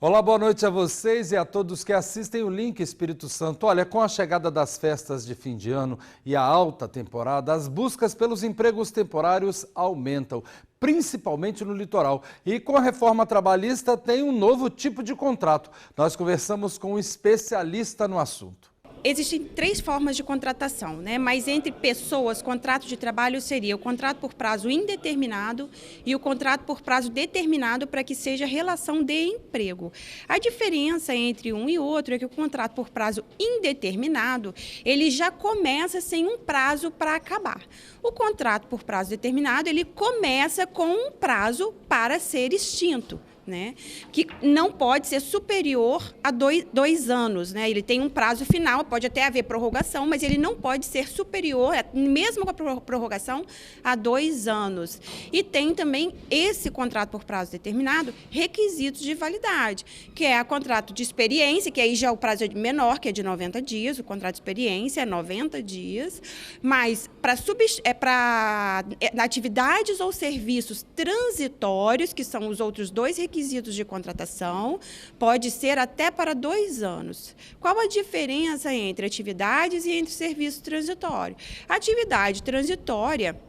Olá, boa noite a vocês e a todos que assistem o Link Espírito Santo. Olha, com a chegada das festas de fim de ano e a alta temporada, as buscas pelos empregos temporários aumentam, principalmente no litoral. E com a reforma trabalhista tem um novo tipo de contrato. Nós conversamos com um especialista no assunto. Existem três formas de contratação, né? Mas entre pessoas, contrato de trabalho seria o contrato por prazo indeterminado e o contrato por prazo determinado para que seja relação de emprego. A diferença entre um e outro é que o contrato por prazo indeterminado, ele já começa sem um prazo para acabar. O contrato por prazo determinado, ele começa com um prazo para ser extinto, né? Que não pode ser superior a dois anos, né? Ele tem um prazo final, pode até haver prorrogação, mas ele não pode ser superior, mesmo com a prorrogação, a 2 anos. E tem também esse contrato por prazo determinado, requisitos de validade, que é o contrato de experiência, que aí já o prazo é menor, que é de 90 dias, o contrato de experiência é 90 dias, mas para atividades ou serviços transitórios, que são os outros dois requisitos de contratação, pode ser até para 2 anos. Qual a diferença entre atividades e entre serviço transitório? Atividade transitória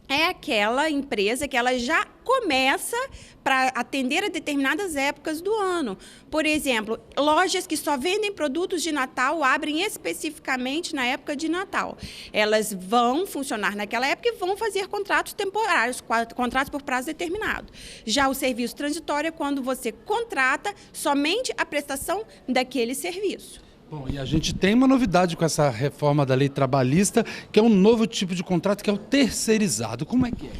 é aquela empresa que ela já começa para atender a determinadas épocas do ano. Por exemplo, lojas que só vendem produtos de Natal abrem especificamente na época de Natal. Elas vão funcionar naquela época e vão fazer contratos temporários, contratos por prazo determinado. Já o serviço transitório é quando você contrata somente a prestação daquele serviço. Bom, e a gente tem uma novidade com essa reforma da lei trabalhista, que é um novo tipo de contrato, que é o terceirizado. Como é que é?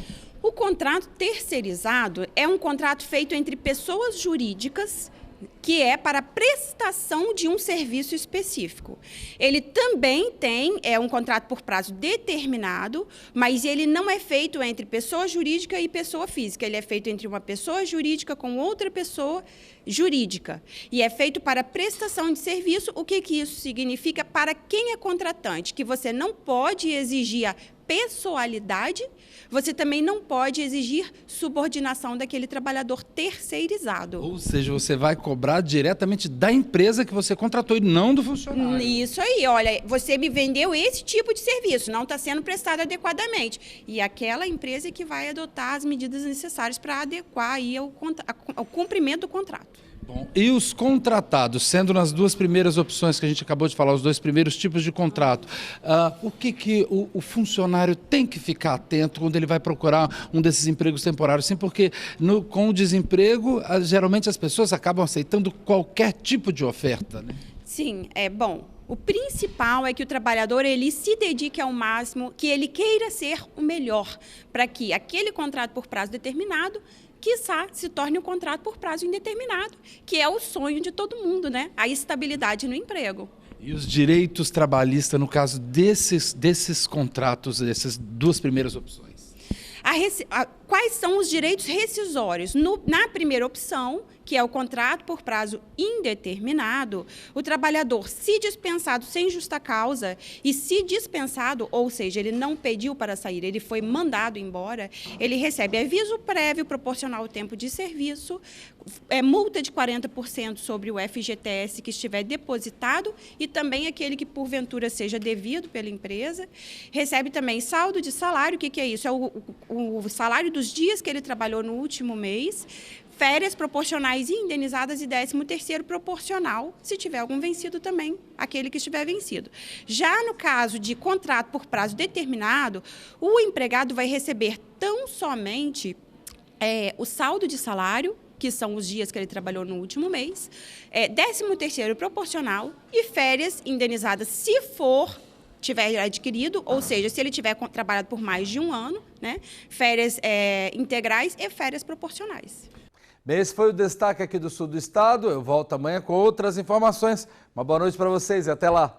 O contrato terceirizado é um contrato feito entre pessoas jurídicas, que é para prestação de um serviço específico. Ele também tem um contrato por prazo determinado, mas ele não é feito entre pessoa jurídica e pessoa física. Ele é feito entre uma pessoa jurídica com outra pessoa jurídica. E é feito para prestação de serviço. O que isso significa para quem é contratante? Que você não pode exigir a pessoalidade, você também não pode exigir subordinação daquele trabalhador terceirizado. Ou seja, você vai cobrar diretamente da empresa que você contratou e não do funcionário. Isso aí, olha, você me vendeu esse tipo de serviço, não está sendo prestado adequadamente. E aquela empresa que vai adotar as medidas necessárias para adequar aí ao cumprimento do contrato. Bom, e os contratados, sendo nas duas primeiras opções que a gente acabou de falar, os dois primeiros tipos de contrato, o que o funcionário tem que ficar atento quando ele vai procurar um desses empregos temporários? Sim, porque com o desemprego, geralmente as pessoas acabam aceitando qualquer tipo de oferta, né? Sim, bom. O principal é que o trabalhador ele se dedique ao máximo, que ele queira ser o melhor, para que aquele contrato por prazo determinado, quiçá, se torne um contrato por prazo indeterminado, que é o sonho de todo mundo, né? A estabilidade no emprego. E os direitos trabalhistas, no caso desses contratos, dessas duas primeiras opções? Quais são os direitos rescisórios? Na primeira opção, que é o contrato por prazo indeterminado, o trabalhador, se dispensado sem justa causa e se dispensado, ou seja, ele não pediu para sair, ele foi mandado embora, ele recebe aviso prévio proporcional ao tempo de serviço, multa de 40% sobre o FGTS que estiver depositado e também aquele que porventura seja devido pela empresa, recebe também saldo de salário. O que é isso? É o salário dos dias que ele trabalhou no último mês, férias proporcionais e indenizadas e 13º proporcional, se tiver algum vencido também, aquele que estiver vencido. Já no caso de contrato por prazo determinado, o empregado vai receber tão somente o saldo de salário, que são os dias que ele trabalhou no último mês, 13º proporcional e férias indenizadas se tiver adquirido, ou seja, se ele tiver trabalhado por mais de 1 ano, né, férias integrais e férias proporcionais. Bem, esse foi o destaque aqui do sul do estado. Eu volto amanhã com outras informações. Uma boa noite para vocês e até lá.